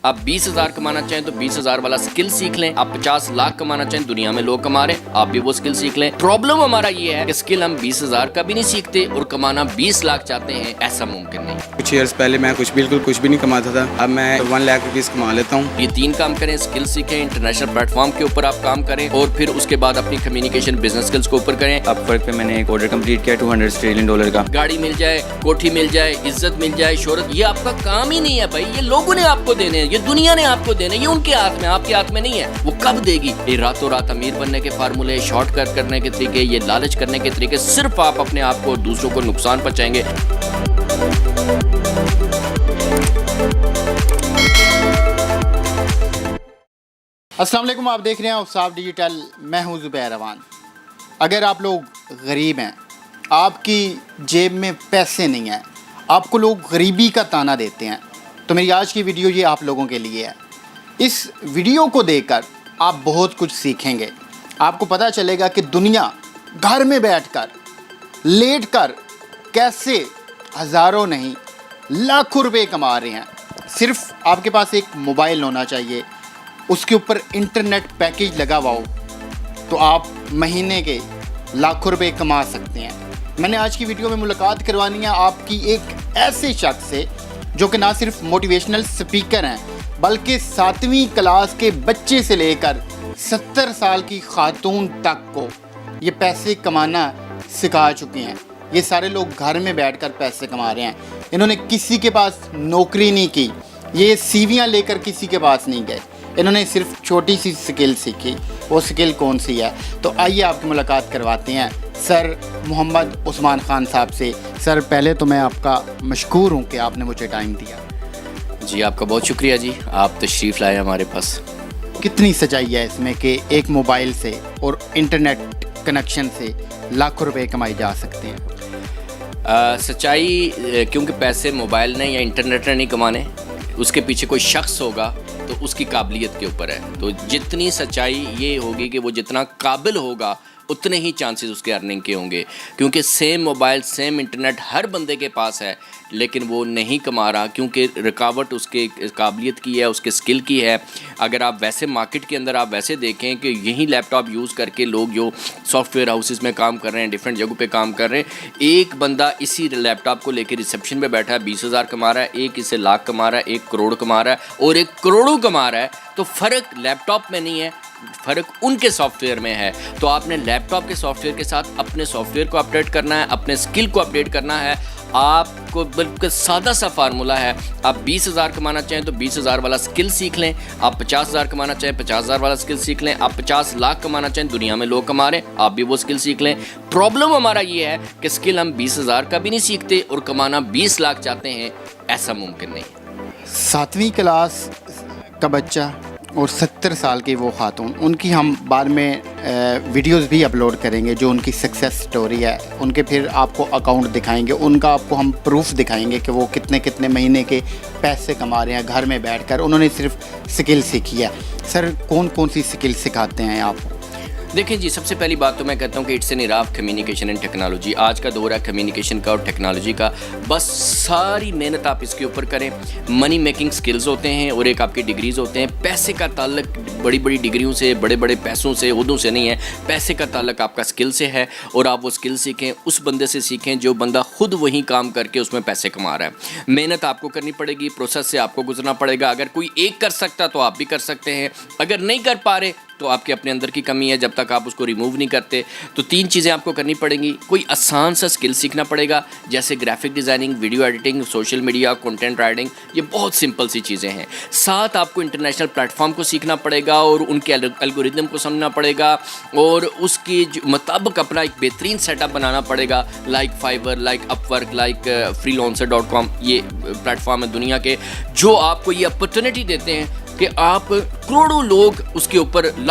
آپ 20,000 کمانا چاہیں تو 20,000 والا سکل سیکھ لیں. آپ 50 لاکھ کمانا چاہیں, دنیا میں لوگ کما رہے ہیں, آپ بھی وہ سکل سیکھ لیں. پرابلم ہمارا یہ ہے کہ سکل ہم 20,000 کا بھی نہیں سیکھتے اور کمانا 20 لاکھ چاہتے ہیں. ایسا ممکن نہیں. کچھ ایئرس پہلے میں بالکل کچھ بھی نہیں کماتا تھا, اب میں 1 لاکھ روپیز کما لیتا ہوں. یہ 3 کام کریں, سکل سیکھیں, انٹرنیشنل پلیٹ فارم کے اوپر آپ کام کریں اور پھر اس کے بعد اپنی کمیونیکیشن بزنس سکلز کے اوپر کریں. اب فرق پہ میں نے ایک آرڈر کمپلیٹ کیا $200 آسٹریلین کا. گاڑی مل جائے, کوٹھی مل جائے, عزت مل جائے, شہرت, یہ آپ کا کام ہی نہیں ہے بھائی. یہ لوگوں نے آپ کو دینے ہیں, یہ دنیا نے آپ کو دینے, یہ ان کے ہاتھ میں, آپ کے ہاتھ میں نہیں ہے. وہ کب دے گی؟ یہ راتوں رات امیر بننے کے فارمولے, شارٹ کٹ کرنے کے طریقے, یہ لالچ کرنے کے طریقے, صرف آپ اپنے آپ کو اور دوسروں کو نقصان پہنچائیں گے. السلام علیکم, آپ دیکھ رہے ہیں اوصاف ڈیجیٹل, میں ہوں زبیر روان. اگر آپ لوگ غریب ہیں, آپ کی جیب میں پیسے نہیں ہیں, آپ کو لوگ غریبی کا طعنہ دیتے ہیں, تو میری آج کی ویڈیو یہ آپ لوگوں کے لیے ہے. اس ویڈیو کو دیکھ کر آپ بہت کچھ سیکھیں گے. آپ کو پتہ چلے گا کہ دنیا گھر میں بیٹھ کر, لیٹ کر کیسے ہزاروں نہیں لاکھوں روپے کما رہے ہیں. صرف آپ کے پاس ایک موبائل ہونا چاہیے, اس کے اوپر انٹرنیٹ پیکیج لگا ہوا ہو تو آپ مہینے کے لاکھوں روپے کما سکتے ہیں. میں نے آج کی ویڈیو میں ملاقات کروانی ہے آپ کی ایک ایسے شخص سے جو کہ نہ صرف موٹیویشنل سپیکر ہیں بلکہ 7ویں کلاس کے بچے سے لے کر 70 سال کی خاتون تک کو یہ پیسے کمانا سکھا چکے ہیں. یہ سارے لوگ گھر میں بیٹھ کر پیسے کما رہے ہیں. انہوں نے کسی کے پاس نوکری نہیں کی, یہ سیویاں لے کر کسی کے پاس نہیں گئے, انہوں نے صرف چھوٹی سی سکل سیکھی. وہ سکل کون سی ہے؟ تو آئیے آپ کی ملاقات کرواتے ہیں سر محمد عثمان خان صاحب سے. سر پہلے تو میں آپ کا مشکور ہوں کہ آپ نے مجھے ٹائم دیا. جی آپ کا بہت شکریہ جی, آپ تشریف لائے ہمارے پاس. کتنی سچائی ہے اس میں کہ ایک موبائل سے اور انٹرنیٹ کنیکشن سے لاکھوں روپے کمائی جا سکتے ہیں؟ سچائی, کیونکہ پیسے موبائل نے یا انٹرنیٹ نے نہیں کمانے, اس کے پیچھے کوئی شخص ہوگا تو اس کی قابلیت کے اوپر ہے. تو جتنی سچائی یہ ہوگی کہ وہ جتنا قابل ہوگا اتنے ہی چانسز اس کے ارننگ کے ہوں گے. کیونکہ سیم موبائل, سیم انٹرنیٹ ہر بندے کے پاس ہے لیکن وہ نہیں کما رہا کیونکہ رکاوٹ اس کے قابلیت کی ہے, اس کے سکل کی ہے. اگر آپ ویسے مارکیٹ کے اندر آپ ویسے دیکھیں کہ یہی لیپ ٹاپ یوز کر کے لوگ جو سافٹ ویئر ہاؤسز میں کام کر رہے ہیں, ڈفرینٹ جگہوں پہ کام کر رہے ہیں, ایک بندہ اسی لیپ ٹاپ کو لے کے ریسیپشن پہ بیٹھا ہے, 20,000 کما رہا ہے, ایک اسے لاکھ کما رہا ہے, 1 کروڑ کما رہا ہے اور 1 کروڑوں کما رہا ہے. تو فرق لیپ ٹاپ میں نہیں ہے, فرق ان کے سافٹ ویئر میں ہے. تو آپ نے لیپ ٹاپ کے سافٹ ویئر کے ساتھ اپنے سافٹ ویئر کو اپڈیٹ کرنا ہے, اپنے سکل کو اپڈیٹ کرنا ہے. آپ کو بالکل سادہ سا فارمولہ ہے, آپ 20,000 کمانا چاہیں تو 20,000 والا سکل سیکھ لیں, آپ 50,000 کمانا چاہیں 50,000 والا سکل سیکھ لیں, آپ 50 لاکھ کمانا چاہیں, دنیا میں لوگ کما رہے ہیں, آپ بھی وہ سکل سیکھ لیں. پرابلم ہمارا یہ ہے کہ سکل ہم 20,000 کا بھی نہیں سیکھتے اور کمانا 20 لاکھ چاہتے ہیں. ایسا ممکن نہیں. 7ویں کلاس کا بچہ اور 70 سال کی وہ خاتون, ان کی ہم بعد میں ویڈیوز بھی اپلوڈ کریں گے جو ان کی سکسیس سٹوری ہے. ان کے پھر آپ کو اکاؤنٹ دکھائیں گے, ان کا آپ کو ہم پروف دکھائیں گے کہ وہ کتنے مہینے کے پیسے کما رہے ہیں گھر میں بیٹھ کر. انہوں نے صرف سکل سیکھی ہے. سر کون سی سکل سکھاتے ہیں آپ؟ دیکھیں جی, سب سے پہلی بات تو میں کہتا ہوں کہ it's an era of communication and technology. آج کا دور ہے کمیونیکیشن کا اور ٹیکنالوجی کا. بس ساری محنت آپ اس کے اوپر کریں. منی میکنگ سکلز ہوتے ہیں اور ایک آپ کے ڈگریز ہوتے ہیں. پیسے کا تعلق بڑی ڈگریوں سے, بڑے پیسوں سے, عہدوں سے نہیں ہے. پیسے کا تعلق آپ کا سکل سے ہے اور آپ وہ سکل سیکھیں, اس بندے سے سیکھیں جو بندہ خود وہی کام کر کے اس میں پیسے کما رہا ہے. محنت آپ کو کرنی پڑے گی, پروسیس سے آپ کو گزرنا پڑے گا. اگر کوئی ایک کر سکتا تو آپ بھی کر سکتے ہیں, اگر نہیں کر پا رہے تو آپ کے اپنے اندر کی کمی ہے. جب تک آپ اس کو ریموو نہیں کرتے تو 3 چیزیں آپ کو کرنی پڑیں گی. کوئی آسان سا سکل سیکھنا پڑے گا جیسے graphic designing, video editing, social media, content writing. یہ بہت سمپل سی چیزیں ہیں. ساتھ آپ کو انٹرنیشنل پلیٹ فارم کو سیکھنا پڑے گا اور ان کے الگوریدم کو سمجھنا پڑے گا اور اس کے مطابق اپنا ایک بہترین سیٹ اپ بنانا پڑے گا. Like Fiverr, like Upwork, like freelancer.com, یہ پلیٹ فارم ہے دنیا کے جو آپ کو یہ اپرچونٹی دیتے ہیں کہ آپ کروڑوں لوگ اس کے اوپر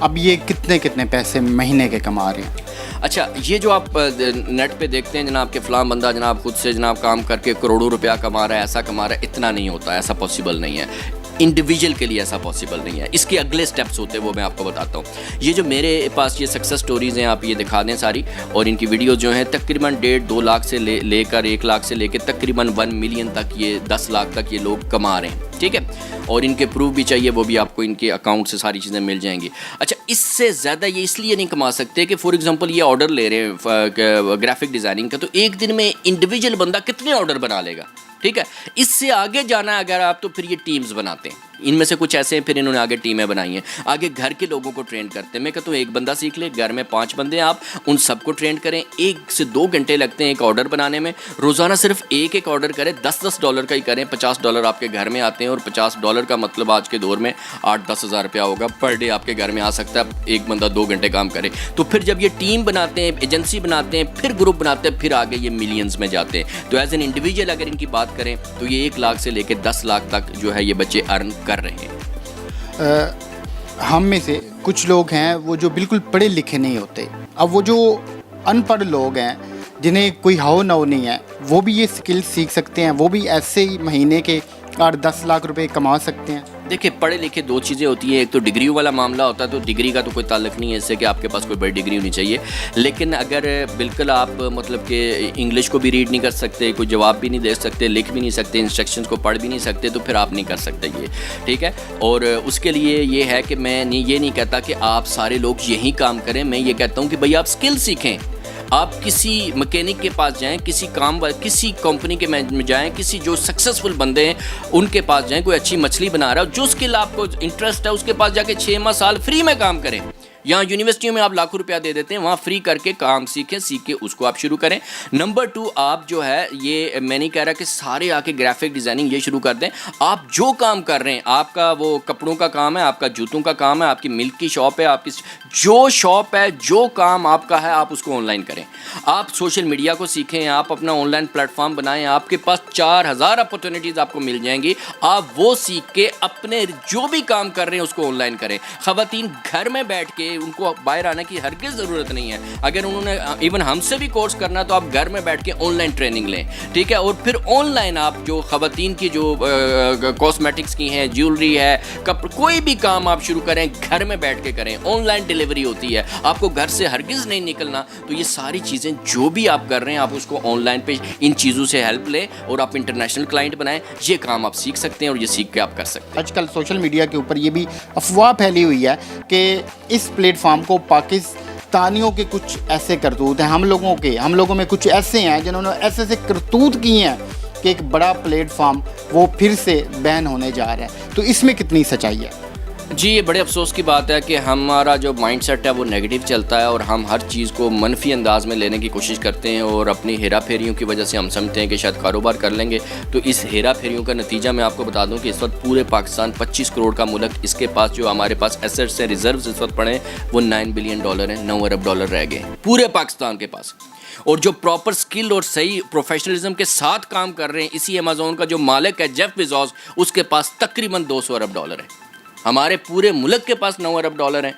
اب یہ کتنے پیسے مہینے کے کما رہے ہیں؟ اچھا، یہ جو آپ نیٹ پہ دیکھتے ہیں جناب کہ فلاں بندہ جناب خود سے جناب کام کر کے کروڑوں روپیہ کما رہا ہے، ایسا کما رہا ہے، اتنا نہیں ہوتا، ایسا پاسبل نہیں ہے، انڈیویجول کے لیے ایسا پاسبل نہیں ہے. اس کے اگلے سٹیپس ہوتے ہیں وہ میں آپ کو بتاتا ہوں. یہ جو میرے پاس یہ سکسیس سٹوریز ہیں آپ یہ دکھا دیں ساری، اور ان کی ویڈیوز جو ہیں تقریباً 1.5-2 لاکھ سے لے کر 1 لاکھ سے لے کے تقریباً 1 ملین تک، یہ 10 لاکھ تک یہ لوگ کما رہے ہیں. ٹھیک ہے، اور ان کے پروف بھی چاہیے، وہ بھی آپ کو ان کے اکاؤنٹ سے ساری چیزیں مل جائیں گی. اچھا، اس سے زیادہ یہ اس لیے نہیں کما سکتے کہ فار ایگزامپل یہ آرڈر لے رہے ہیں گرافک ڈیزائننگ کا، تو ایک دن میں انڈیویجول بندہ کتنے آرڈر بنا لے گا؟ ٹھیک ہے، اس سے آگے جانا ہے اگر آپ تو پھر یہ ٹیمز بناتے ہیں. ان میں سے کچھ ایسے ہیں، پھر انہوں نے آگے ٹیمیں بنائی ہیں، آگے گھر کے لوگوں کو ٹرین کرتے ہیں. میں کہتا ہوں ایک بندہ سیکھ لے، گھر میں 5 بندے ہیں، آپ ان سب کو ٹرین کریں. 1 سے 2 گھنٹے لگتے ہیں ایک آرڈر بنانے میں. روزانہ صرف ایک آرڈر کریں، $10 کا ہی کریں، $50 آپ کے گھر میں آتے ہیں. اور $50 کا مطلب آج کے دور میں 8-10 ہزار روپیہ ہوگا پر ڈے آپ کے گھر میں آ سکتا ہے. ایک بندہ 2 گھنٹے کام کرے تو پھر جب یہ ٹیم بناتے ہیں، ایجنسی بناتے ہیں، پھر گروپ بناتے ہیں، پھر آگے یہ ملینز میں جاتے ہیں. تو ایز این انڈیویجول اگر ان کی بات کریں تو یہ 1 لاکھ سے لے کے 10 لاکھ تک جو ہے یہ بچے ارن کر رہے ہیں. ہم میں سے کچھ لوگ ہیں وہ جو بالکل پڑھے لکھے نہیں ہوتے. اب وہ جو ان پڑھ لوگ ہیں جنہیں کوئی ہاؤ نو نہیں ہے، وہ بھی یہ سکل سیکھ سکتے ہیں، وہ بھی ایسے ہی مہینے کے 8-10 لاکھ روپے کما سکتے ہیں. دیکھیں، پڑھے لکھے 2 چیزیں ہوتی ہیں. ایک تو ڈگریوں والا معاملہ ہوتا ہے، تو ڈگری کا تو کوئی تعلق نہیں ہے اس سے کہ آپ کے پاس کوئی بڑی ڈگری ہونی چاہیے. لیکن اگر بالکل آپ مطلب کہ انگلش کو بھی ریڈ نہیں کر سکتے، کوئی جواب بھی نہیں دے سکتے، لکھ بھی نہیں سکتے، انسٹرکشنز کو پڑھ بھی نہیں سکتے، تو پھر آپ نہیں کر سکتے یہ. ٹھیک ہے، اور اس کے لیے یہ ہے کہ میں یہ نہیں کہتا کہ آپ سارے لوگ یہی کام کریں. میں یہ کہتا ہوں کہ بھائی آپ اسکل سیکھیں. آپ کسی مکینک کے پاس جائیں، کسی کمپنی کے میں جائیں، کسی جو سکسیزفل بندے ہیں ان کے پاس جائیں. کوئی اچھی مچھلی بنا رہا ہے، جو اسکل آپ کو انٹرسٹ ہے اس کے پاس جا کے 6 سال فری میں کام کریں. یہاں یونیورسٹیوں میں آپ لاکھوں روپیہ دے دیتے ہیں، وہاں فری کر کے کام سیکھ کے اس کو آپ شروع کریں. نمبر 2، آپ جو ہے یہ میں نہیں کہہ رہا کہ سارے آ کے گرافک ڈیزائننگ یہ شروع کر دیں. آپ جو کام کر رہے ہیں، آپ کا وہ کپڑوں کا کام ہے، آپ کا جوتوں کا کام ہے، آپ کی ملک کی شاپ ہے، آپ کی جو شاپ ہے، جو کام آپ کا ہے، آپ اس کو آن لائن کریں. آپ سوشل میڈیا کو سیکھیں، آپ اپنا آن لائن پلیٹ فارم بنائیں. آپ کے پاس 4000 اپرچونیٹیز آپ کو مل جائیں گی. آپ وہ سیکھ کے اپنے جو بھی کام کر رہے ہیں اس کو آن لائن کریں. خواتین گھر میں بیٹھ کے، ان کو باہر آنے کی ہرگز ضرورت نہیں ہے. اگر انہوں نے ایون ہم سے بھی کورس کرنا ہے تو آپ گھر میں بیٹھ کے آن لائن ٹریننگ لیں. ٹھیک ہے، اور پھر آن لائن آپ جو خواتین کی جو کاسمیٹکس کی ہیں، جیولری ہے، کوئی بھی کام آپ شروع کریں، گھر میں بیٹھ کے کریں. آن لائن ڈیلیوری ہوتی ہے، آپ کو گھر سے ہرگز نہیں نکلنا. تو یہ ساری چیزیں جو بھی آپ کر رہے ہیں، آپ اس کو آن لائن پہ ان چیزوں سے ہیلپ لیں اور آپ انٹرنیشنل کلائنٹ بنائیں. یہ کام آپ سیکھ سکتے ہیں اور یہ سیکھ کے آپ کر سکتے ہیں. آج کل سوشل میڈیا کے اوپر یہ بھی افواہ پھیلی ہوئی ہے کہ اس پلیٹ فارم کو پاکستانیوں کے کچھ ایسے کرتوت ہیں، ہم لوگوں میں کچھ ایسے ہیں جنہوں نے ایسے کرتوت کی ہیں کہ ایک بڑا پلیٹ فارم وہ پھر سے بین ہونے جا رہا ہے. تو اس میں کتنی سچائی ہے؟ جی، یہ بڑے افسوس کی بات ہے کہ ہمارا جو مائنڈ سیٹ ہے وہ نیگیٹو چلتا ہے اور ہم ہر چیز کو منفی انداز میں لینے کی کوشش کرتے ہیں اور اپنی ہیرا پھیریوں کی وجہ سے ہم سمجھتے ہیں کہ شاید کاروبار کر لیں گے. تو اس ہیرا پھیریوں کا نتیجہ میں آپ کو بتا دوں کہ اس وقت پورے پاکستان 25 کروڑ کا ملک، اس کے پاس جو ہمارے پاس ایسٹس ہیں، ریزروز اس وقت پڑے ہیں، وہ $9 بلین ہیں. $9 ارب رہ گئے پورے پاکستان کے پاس. اور جو پراپر سکل اور صحیح پروفیشنلزم کے ساتھ کام کر رہے ہیں، اسی امیزون کا جو مالک ہے جیف بیزوس، اس کے پاس تقریباً $200 ارب ہے. ہمارے پورے ملک کے پاس $9 ارب ہیں.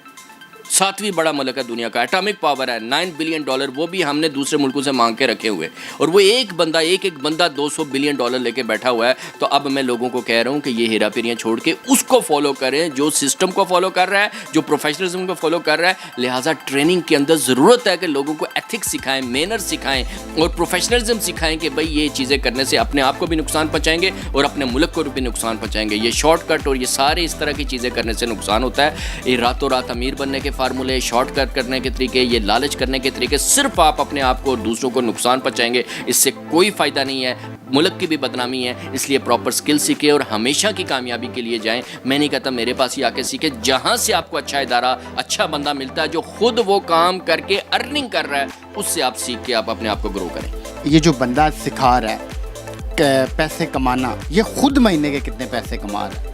7ویں بڑا ملک ہے دنیا کا، ایٹامک پاور ہے. $9 بلین وہ بھی ہم نے دوسرے ملکوں سے مانگ کے رکھے ہوئے، اور وہ ایک بندہ $200 بلین لے کے بیٹھا ہوا ہے. تو اب میں لوگوں کو کہہ رہا ہوں کہ یہ ہیرا پھیریاں چھوڑ کے اس کو فالو کریں جو سسٹم کو فالو کر رہا ہے، جو پروفیشنلزم کو فالو کر رہا ہے. لہٰذا ٹریننگ کے اندر ضرورت ہے کہ لوگوں کو ایتھکس سکھائیں، مینرز سکھائیں اور پروفیشنلزم سکھائیں کہ بھائی یہ چیزیں کرنے سے اپنے آپ کو بھی نقصان پہنچائیں گے اور اپنے ملک کو بھی نقصان پہنچائیں گے. یہ شارٹ کٹ اور یہ سارے اس طرح کی چیزیں کرنے سے نقصان ہوتا ہے. یہ راتوں رات امیر بننے کے فارمولے، شارٹ کٹ کرنے کے طریقے، یہ لالچ کرنے کے طریقے، صرف آپ اپنے آپ کو اور دوسروں کو نقصان پہنچائیں گے. اس سے کوئی فائدہ نہیں ہے، ملک کی بھی بدنامی ہے. اس لیے پراپر سکل سیکھیں اور ہمیشہ کی کامیابی کے لیے جائیں. میں نہیں کہتا میرے پاس ہی آ کے سیکھیں، جہاں سے آپ کو اچھا ادارہ، اچھا بندہ ملتا ہے جو خود وہ کام کر کے ارننگ کر رہا ہے، اس سے آپ سیکھ کے آپ اپنے آپ کو گرو کریں. یہ جو بندہ سکھا رہا ہے پیسے کمانا، یہ خود مہینے کے کتنے پیسے کما رہا ہے؟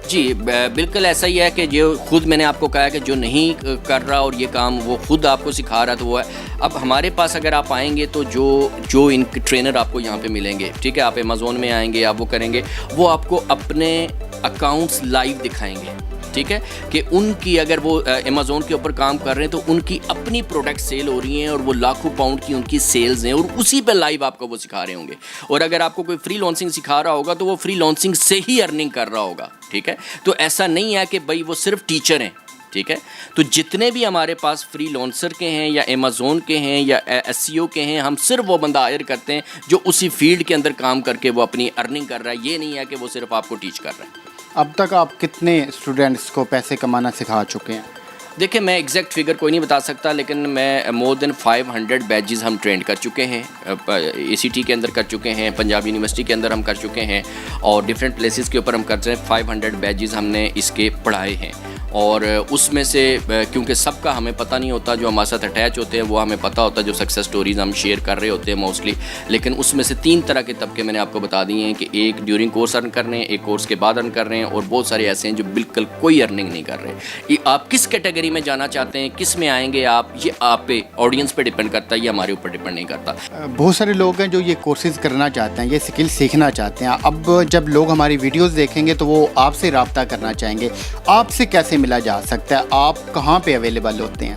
جی بالکل ایسا ہی ہے کہ جو خود میں نے آپ کو کہا کہ جو نہیں کر رہا اور یہ کام وہ خود آپ کو سکھا رہا تو وہ ہے. اب ہمارے پاس اگر آپ آئیں گے تو جو ان ٹرینر آپ کو یہاں پہ ملیں گے، ٹھیک ہے، آپ امیزون میں آئیں گے، آپ وہ کریں گے، وہ آپ کو اپنے اکاؤنٹس لائیو دکھائیں گے. ٹھیک ہے, کہ ان کی اگر وہ امیزون کے اوپر کام کر رہے ہیں تو ان کی اپنی پروڈکٹ سیل ہو رہی ہیں اور وہ لاکھوں پاؤنڈ کی ان کی سیلز ہیں, اور اسی پہ لائیو آپ کو وہ سکھا رہے ہوں گے. اور اگر آپ کو کوئی فری لانسنگ سکھا رہا ہوگا تو وہ فری لانسنگ سے ہی ارننگ کر رہا ہوگا. ٹھیک ہے, تو ایسا نہیں ہے کہ بھائی وہ صرف ٹیچر ہیں. ٹھیک ہے, تو جتنے بھی ہمارے پاس فری لانسر کے ہیں یا امیزون کے ہیں یا SEO کے ہیں, ہم صرف وہ بندہ ہائر کرتے ہیں جو اسی فیلڈ کے اندر کام کر کے وہ اپنی ارننگ کر رہا ہے. یہ نہیں ہے کہ وہ صرف آپ کو ٹیچ کر رہا ہے. اب تک آپ کتنے اسٹوڈنٹس کو پیسے کمانا سکھا چکے ہیں؟ دیکھیں, میں ایگزیکٹ فگر کوئی نہیں بتا سکتا, لیکن میں مور دین 500 بیچز ہم ٹرینڈ کر چکے ہیں. ACT کے اندر کر چکے ہیں, پنجاب یونیورسٹی کے اندر ہم کر چکے ہیں, اور ڈفرینٹ پلیسز کے اوپر ہم کرتے ہیں. 500 بیچز ہم نے اس کے پڑھائے ہیں, اور اس میں سے کیونکہ سب کا ہمیں پتہ نہیں ہوتا, جو ہمارے ساتھ اٹیچ ہوتے ہیں وہ ہمیں پتہ ہوتا ہے, جو سکسیس سٹوریز ہم شیئر کر رہے ہوتے ہیں موسٹلی. لیکن اس میں سے 3 طرح کے طبقے میں نے آپ کو بتا دیے ہیں, کہ ایک ڈیورنگ کورس ارن کر رہے ہیں, ایک کورس کے بعد ارن کر رہے ہیں, اور بہت سارے ایسے ہیں جو بالکل کوئی ارننگ نہیں کر رہے. آپ کس کیٹیگری میں جانا چاہتے ہیں, کس میں آئیں گے آپ, یہ آپ پہ آڈینس پہ ڈپینڈ کرتا ہے, یہ ہمارے اوپر ڈپینڈ نہیں کرتا. بہت سارے لوگ ہیں جو یہ کورسز کرنا چاہتے ہیں, یہ اسکل سیکھنا چاہتے ہیں. اب جب لوگ ہماری ویڈیوز دیکھیں گے تو وہ آپ سے رابطہ کرنا چاہیں گے. آپ سے کیسے ملا جا سکتا ہے, آپ کہاں پہ اویلیبل ہوتے ہیں؟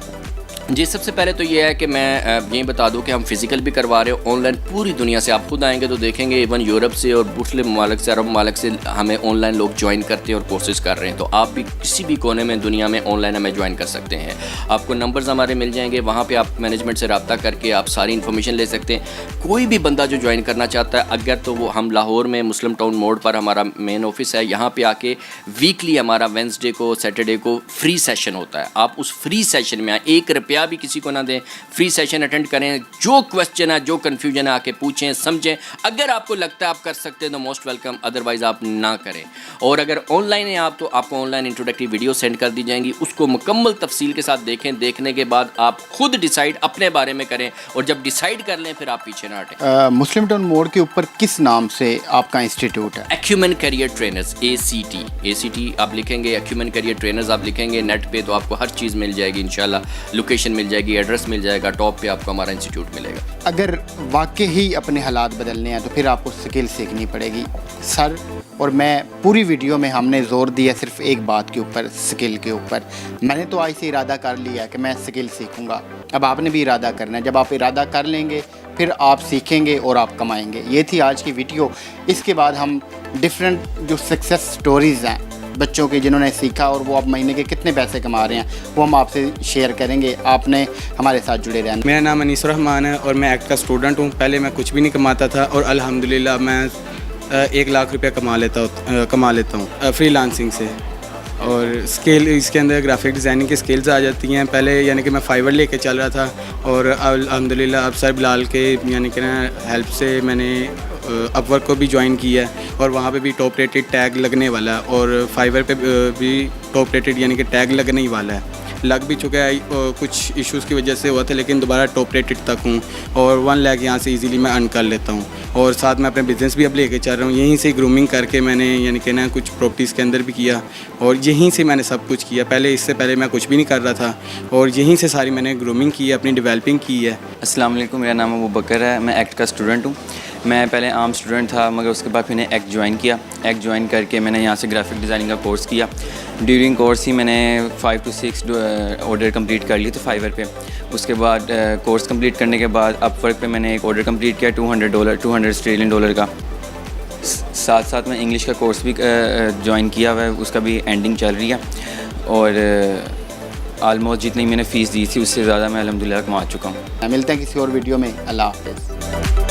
جی, سب سے پہلے تو یہ ہے کہ میں یہی بتا دوں کہ ہم فزیکل بھی کروا رہے ہیں, آن لائن پوری دنیا سے. آپ خود آئیں گے تو دیکھیں گے ایون یورپ سے اور مسلم ممالک سے, عرب ممالک سے ہمیں آن لائن لوگ جوائن کرتے ہیں اور کورسز کر رہے ہیں. تو آپ بھی کسی بھی کونے میں دنیا میں آن لائن ہمیں جوائن کر سکتے ہیں. آپ کو نمبرز ہمارے مل جائیں گے, وہاں پہ آپ مینجمنٹ سے رابطہ کر کے آپ ساری انفارمیشن لے سکتے ہیں. کوئی بھی بندہ جو جوائن کرنا چاہتا ہے اگر, تو وہ ہم لاہور میں مسلم ٹاؤن موڑ پر ہمارا مین آفس ہے, یہاں پہ آ کے ویکلی ہمارا وینسڈے کو سیٹرڈے کو فری سیشن ہوتا ہے. آپ اس فری سیشن میں 1 روپیہ بھی کسی کو نہ دیں, فری سیشن اٹینڈ کریں, جو کوسچن ہے جو کنفیوژن ہے آ کے پوچھیں, سمجھیں. اگر آپ کو لگتا ہے آپ کر سکتے ہیں تو موسٹ ویلکم, ادروائز آپ نہ کریں. اور اگر آن لائن ہیں آپ تو آپ کو on line introductory video send کر دی جائیں گی, اس کو مکمل تفصیل کے ساتھ دیکھیں. دیکھنے کے بعد آپ خود ڈیسائیڈ اپنے بارے میں کریں, اور جب ڈیسائیڈ کر لیں پھر آپ پیچھے نہ ہٹیں. مسلم ٹاؤن موڑ کے اوپر کس نام سے آپ کا انسٹیٹیوٹ ہے؟ ایکیومن کیریئر ٹرینرز, ACT آپ لکھیں گے, ایکیومن کیریئر ٹرینرز آپ لکھیں گے نیٹ پہ تو آپ کو ہر چیز مل جائے گی انشاءاللہ. لوکیشن مل جائے گی, ایڈریس مل جائے گا, ٹاپ پہ آپ کو ہمارا انسٹیٹیوٹ ملے گا. اگر واقعی اپنے حالات بدلنے ہیں تو پھر آپ کو اسکل سیکھنی پڑے گی سر. اور میں پوری ویڈیو میں ہم نے زور دیا صرف ایک بات کے اوپر, اسکل کے اوپر. میں نے تو آج سے ارادہ کر لیا کہ میں اسکل سیکھوں گا, اب آپ نے بھی ارادہ کرنا ہے. جب آپ ارادہ کر لیں گے پھر آپ سیکھیں گے اور آپ کمائیں گے. یہ تھی آج کی ویڈیو. اس کے بعد ہم ڈفرینٹ جو سکسیس سٹوریز ہیں بچوں کے جنہوں نے سیکھا اور وہ اب مہینے کے کتنے پیسے کما رہے ہیں, وہ ہم آپ سے شیئر کریں گے. آپ نے ہمارے ساتھ جڑے رہنا. میرا نام انیس الرحمان ہے اور میں ایکٹ کا اسٹوڈنٹ ہوں. پہلے میں کچھ بھی نہیں کماتا تھا اور الحمدللہ میں 1 لاکھ روپیہ کما لیتا ہوں فری لانسنگ سے. اور اسکیل اس کے اندر گرافک ڈیزائننگ کی اسکلز آ جاتی ہیں. پہلے یعنی کہ میں فائیور لے کے چل رہا تھا, اور الحمدللہ اب سر بلال کے یعنی کہ ہیلپ سے میں نے اپ ورک کو بھی جوائن کیا ہے, اور وہاں پہ بھی ٹاپ ریٹڈ ٹیگ لگنے والا ہے, اور فائیور پہ بھی ٹاپ ریٹڈ یعنی کہ ٹیگ لگنے ہی والا ہے. لگ بھی چکا ہے, کچھ ایشوز کی وجہ سے ہوا تھا, لیکن دوبارہ ٹاپ ریٹڈ تک ہوں, اور 1 لاکھ یہاں سے ایزیلی میں ارن کر لیتا ہوں. اور ساتھ میں اپنے بزنس بھی اب لے کے چل رہا ہوں. یہیں سے گرومنگ کر کے میں نے یعنی کہ نا کچھ پراپرٹیز کے اندر بھی کیا, اور یہیں سے میں نے سب کچھ کیا. اس سے پہلے میں کچھ بھی نہیں کر رہا تھا, اور یہیں سے ساری میں نے گرومنگ کی ہے, اپنی ڈیولپنگ کی ہے. السلام علیکم, میرا نام ابو بکر ہے, میں ایکٹ کا اسٹوڈنٹ ہوں. میں پہلے عام اسٹوڈنٹ تھا, مگر اس کے بعد پھر میں نے ایکٹ جوائن کیا. ایکٹ جوائن کر کے میں نے یہاں سے گرافک ڈیزائننگ کا کورس کیا. ڈیورنگ کورس ہی میں نے 5 to 6 آرڈر کمپلیٹ کر لیے تھے فائیور پہ. اس کے بعد کورس کمپلیٹ کرنے کے بعد اپ ورک پہ میں نے ایک آرڈر کمپلیٹ کیا $200 آسٹریلین ڈالر کا. ساتھ ساتھ میں انگلش کا کورس بھی جوائن کیا ہوا ہے, اس کا بھی اینڈنگ چل رہی ہے. اور آلموسٹ جتنی میں نے فیس دی تھی اس سے زیادہ میں الحمدللہ کما چکا ہوں. ملتے ہیں کسی اور ویڈیو میں. اللہ حافظ.